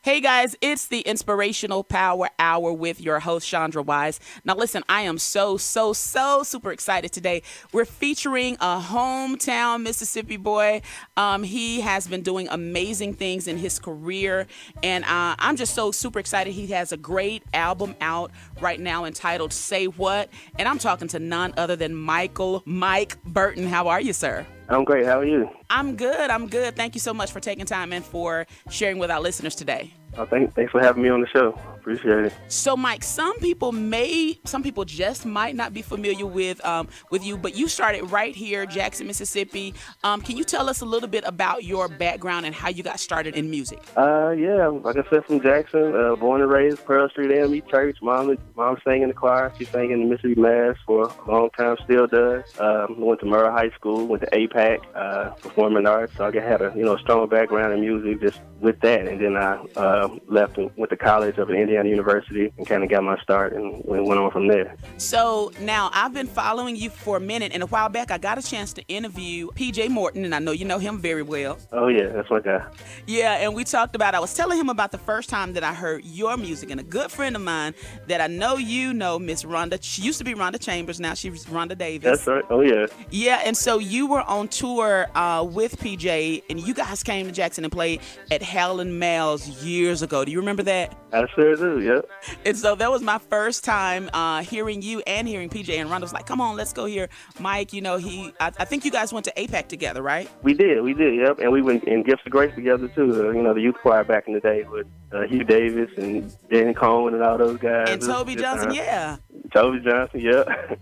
Hey guys, it's the Inspirational Power Hour with your host, Chandra Wise. Now listen, I am so super excited today. We're featuring a hometown Mississippi boy. He has been doing amazing things in his career, and I'm just so super excited. He has a great album out right now entitled Say What, and I'm talking to none other than Mike Burton. How are you, sir? I'm great. How are you? I'm good. Thank you so much for taking time and for sharing with our listeners today. Thanks for having me on the show. Appreciate it. So, Mike, some people just might not be familiar with you, but you started right here, Jackson, Mississippi. Can you tell us a little bit about your background and how you got started in music? Yeah, like I said, from Jackson, born and raised, Pearl Street AME Church. Mom sang in the choir. She sang in the Mississippi Mass for a long time, still does. Went to Murrah High School, went to APAC, performing arts. So I had a strong background in music just with that. And then I left and went to college up at Indiana University and kind of got my start and went on from there. So now I've been following you for a minute, and a while back I got a chance to interview PJ Morton, and I know you know him very well. Oh yeah, that's my guy. Yeah, and we talked about, I was telling him about the first time that I heard your music, and a good friend of mine that I know you know, Miss Rhonda. She used to be Rhonda Chambers, now she's Rhonda Davis. That's right. Oh yeah. Yeah, and so you were on tour with PJ, and you guys came to Jackson and played at Helen Mel's years ago. Do you remember that? I sure do, yep. And so that was my first time hearing you and hearing PJ, and Rhonda was like, come on, let's go hear Mike. You know, I think you guys went to APAC together, right? We did, yep. And we went in Gifts of Grace together, too. The youth choir back in the day with Hugh Davis and Danny Cohen and all those guys. And Toby Johnson, yeah. Toby Johnson, yeah.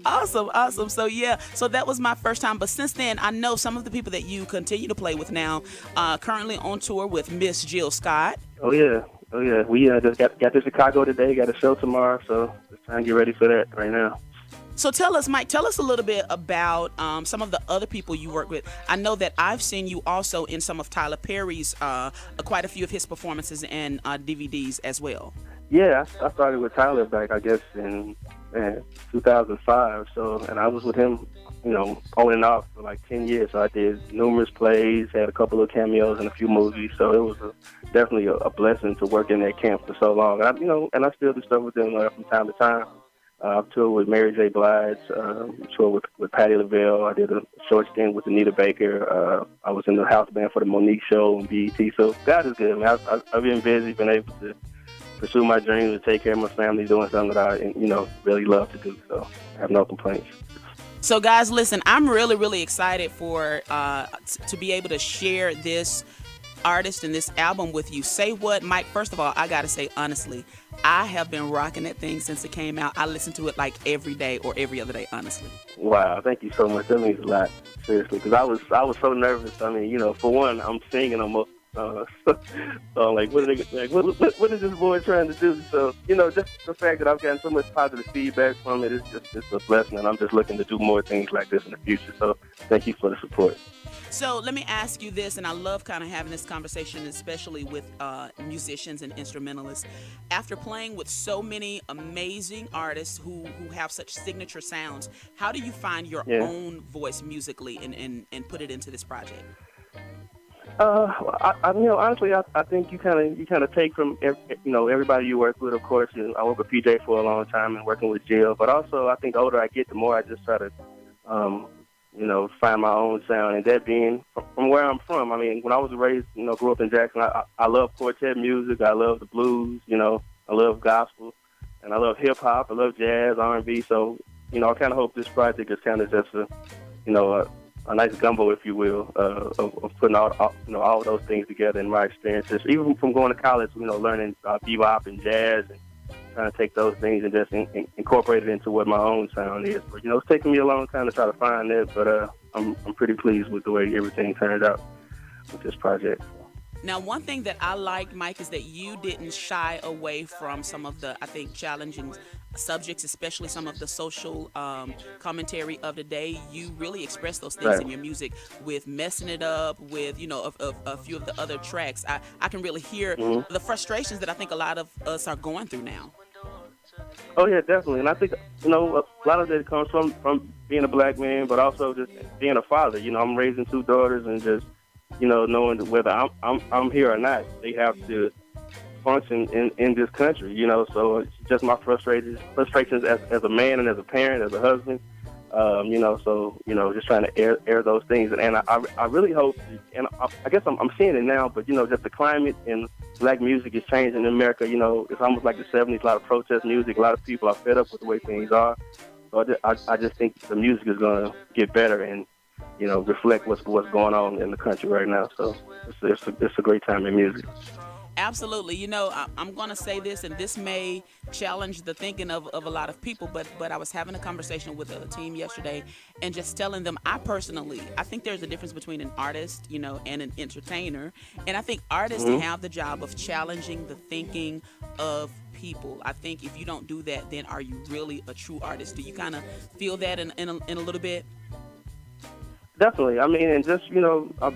Awesome. So that was my first time. But since then, I know some of the people that you continue to play with now, currently on tour with Miss Jill Scott. Oh yeah. We just got to Chicago today, got a show tomorrow, so just trying to get ready for that right now. So tell us, Mike, a little bit about some of the other people you work with. I know that I've seen you also in some of Tyler Perry's, quite a few of his performances and DVDs as well. Yeah, I started with Tyler back, I guess, in 2005. And I was with him, on and off for like 10 years. So I did numerous plays, had a couple of cameos in a few movies. So it was definitely a blessing to work in that camp for so long. And I still do stuff with them from time to time. I've toured with Mary J. Blige, toured with Patti LaBelle. I did a short stint with Anita Baker. I was in the house band for the Monique Show on BET. So God is good, man. I've been busy, been able to pursue my dreams and take care of my family, doing something that I, really love to do. So I have no complaints. So guys, listen, I'm really excited for to be able to share this artist and this album with you. Say What, Mike. First of all, I gotta say honestly, I have been rocking that thing since it came out. I listen to it like every day or every other day, honestly. Wow, thank you so much. That means a lot, seriously, because I was so nervous. I mean, for one, I'm singing almost. So like, what is this boy trying to do? So, just the fact that I've gotten so much positive feedback from it is just a blessing, and I'm just looking to do more things like this in the future. So thank you for the support. So let me ask you this, and I love kind of having this conversation, especially with musicians and instrumentalists. After playing with so many amazing artists who have such signature sounds, how do you find your own voice musically and put it into this project? Honestly, I think you kind of take from everybody you work with. Of course, I worked with PJ for a long time and working with Jill, but also I think the older I get, the more I just try to, find my own sound. And that being from where I'm from. I mean, when I was raised, grew up in Jackson, I love quartet music. I love the blues. I love gospel, and I love hip hop. I love jazz, R&B. So, I kind of hope this project is kind of just a nice gumbo, if you will, of putting all those things together in my experiences. Even from going to college, learning bebop and jazz, and trying to take those things and just incorporate it into what my own sound is. But it's taken me a long time to try to find it, but I'm pretty pleased with the way everything turned out with this project. Now, one thing that I like, Mike, is that you didn't shy away from some of the, I think, challenging subjects, especially some of the social commentary of the day. You really express those things in your music with Messing It Up, with, a few of the other tracks. I can really hear the frustrations that I think a lot of us are going through now. Oh, yeah, definitely. And I think, a lot of it comes from being a black man, but also just being a father. I'm raising two daughters and just, knowing that whether I'm here or not, they have to function in this country, So it's just my frustrations as a man and as a parent, as a husband, just trying to air those things. And I really hope, and I guess I'm seeing it now, but, just the climate in black music is changing in America. It's almost like the 70s, a lot of protest music. A lot of people are fed up with the way things are. So I just think the music is going to get better and, reflect what's going on in the country right now. So it's a great time in music. Absolutely. I'm going to say this, and this may challenge the thinking of a lot of people, but I was having a conversation with a team yesterday and just telling them, I think there's a difference between an artist, and an entertainer. And I think artists have the job of challenging the thinking of people. I think if you don't do that, then are you really a true artist? Do you kind of feel that in a little bit? Definitely. I mean, and just,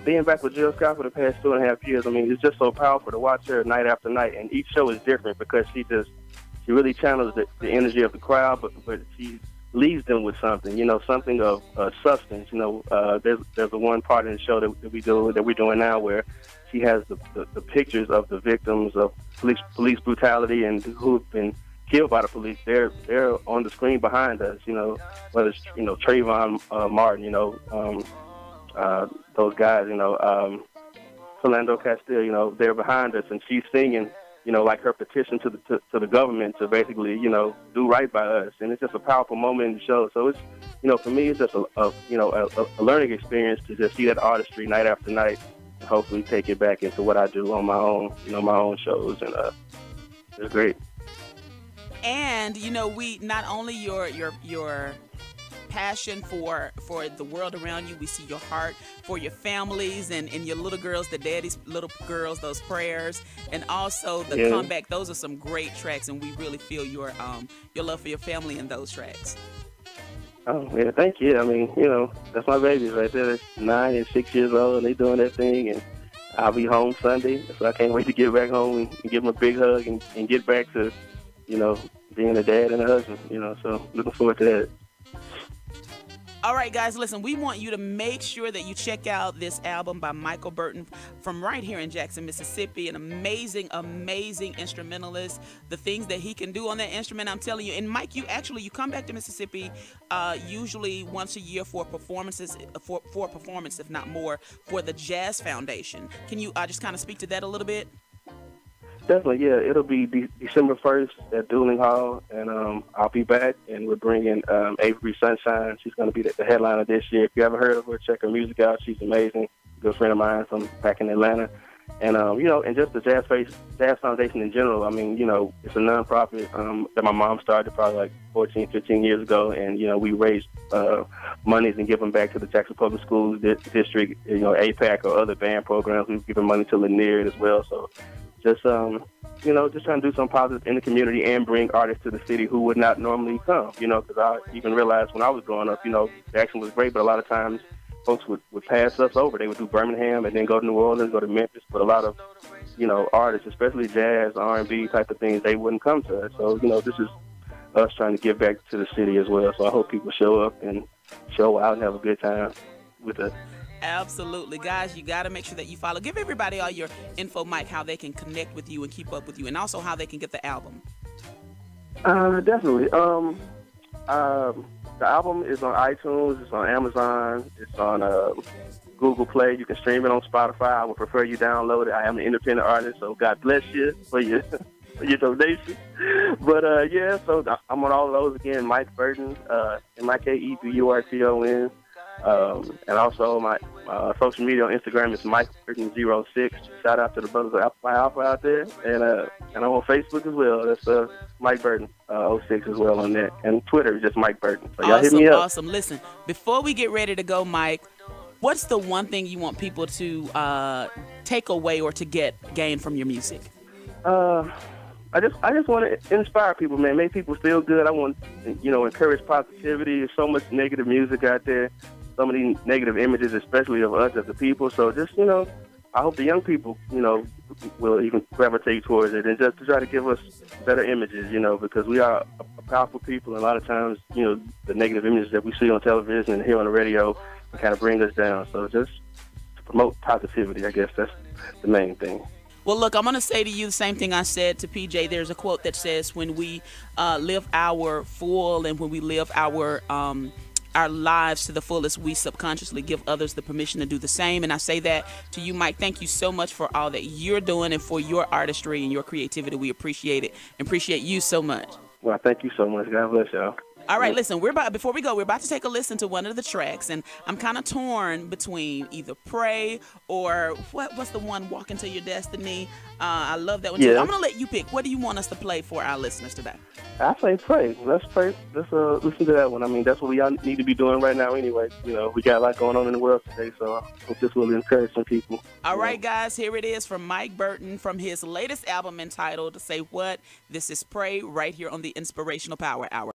being back with Jill Scott for the past 2.5 years, I mean, it's just so powerful to watch her night after night. And each show is different because she really channels the energy of the crowd, but she leaves them with something, something of substance. There's a one part in the show that we're doing now where she has the pictures of the victims of police brutality and who've been killed by the police. They're on the screen behind us, whether it's, Trayvon Martin, those guys, Philando Castile, they're behind us, and she's singing, like her petition to the government to basically, do right by us. And it's just a powerful moment in the show. So it's, for me, it's just a learning experience to just see that artistry night after night and hopefully take it back into what I do on my own, my own shows. And it's great. And we not only your passion for the world around you, we see your heart for your families and your little girls, the daddy's little girls, those prayers, and also the comeback. Those are some great tracks, and we really feel your love for your family in those tracks. Oh yeah, thank you. I mean, that's my babies right there. They're 9 and 6 years old, and they doing their thing, and I'll be home Sunday, so I can't wait to get back home and give them a big hug and get back to being a dad and a husband, so looking forward to that. All right, guys, listen, we want you to make sure that you check out this album by Michael Burton from right here in Jackson, Mississippi. An amazing, amazing instrumentalist. The things that he can do on that instrument, I'm telling you. And Mike, you come back to Mississippi usually once a year for performances, for a performance, if not more, for the Jazz Foundation. Can you just kind of speak to that a little bit? Definitely, yeah. It'll be December 1st at Dooling Hall, and I'll be back, and we're bringing Avery Sunshine. She's going to be the headliner this year. If you haven't heard of her, check her music out. She's amazing. Good friend of mine from back in Atlanta. And, and just the Jazz Foundation in general, I mean, it's a nonprofit that my mom started probably like 14, 15 years ago, and, we raise monies and give them back to the Jackson Public Schools District, APAC or other band programs. We've given money to Lanier as well, so just trying to do something positive in the community and bring artists to the city who would not normally come, because I even realized when I was growing up, Jackson was great, but a lot of times folks would pass us over. They would do Birmingham and then go to New Orleans, go to Memphis, but a lot of, artists, especially jazz, R&B type of things, they wouldn't come to us. So, this is us trying to give back to the city as well. So I hope people show up and show out and have a good time with us. Absolutely. Guys, you got to make sure that you follow. Give everybody all your info, Mike, how they can connect with you and keep up with you, and also how they can get the album. Definitely. The album is on iTunes, it's on Amazon, it's on Google Play. You can stream it on Spotify. I would prefer you download it. I am an independent artist, so God bless you for your donation. But so I'm on all of those again. Mike Burton, MikeBurton. And also my social media on Instagram is MikeBurton06. Shout out to the brothers of Alpha out there, and I'm on Facebook as well. That's Mike Burton 06 as well on that, and Twitter is just Mike Burton. So y'all hit me up. Awesome. Listen, before we get ready to go, Mike, what's the one thing you want people to take away or to gain from your music? I just want to inspire people, man. Make people feel good. I want encourage positivity. There's so much negative music out there. So many negative images, especially of us as the people. So just, I hope the young people, will even gravitate towards it and just to try to give us better images, because we are a powerful people. And a lot of times, the negative images that we see on television and hear on the radio kind of bring us down. So just promote positivity. I guess that's the main thing. Well, look, I'm going to say to you the same thing I said to PJ. There's a quote that says, when we live our full and when we live our lives to the fullest, we subconsciously give others the permission to do the same. And I say that to you, Mike. Thank you so much for all that you're doing and for your artistry and your creativity. We appreciate it and appreciate you so much. Well, thank you so much. God bless y'all. All right, listen, before we go, we're about to take a listen to one of the tracks, and I'm kind of torn between either Pray or what's the one, Walk Into Your Destiny. I love that one too. I'm going to let you pick. What do you want us to play for our listeners today? I say Pray. Let's pray. Let's listen to that one. I mean, that's what we all need to be doing right now anyway. You know, we got a lot going on in the world today, so I hope this will encourage some people. All right, guys, here it is from Mike Burton from his latest album entitled Say What. This is Pray right here on the Inspirational Power Hour.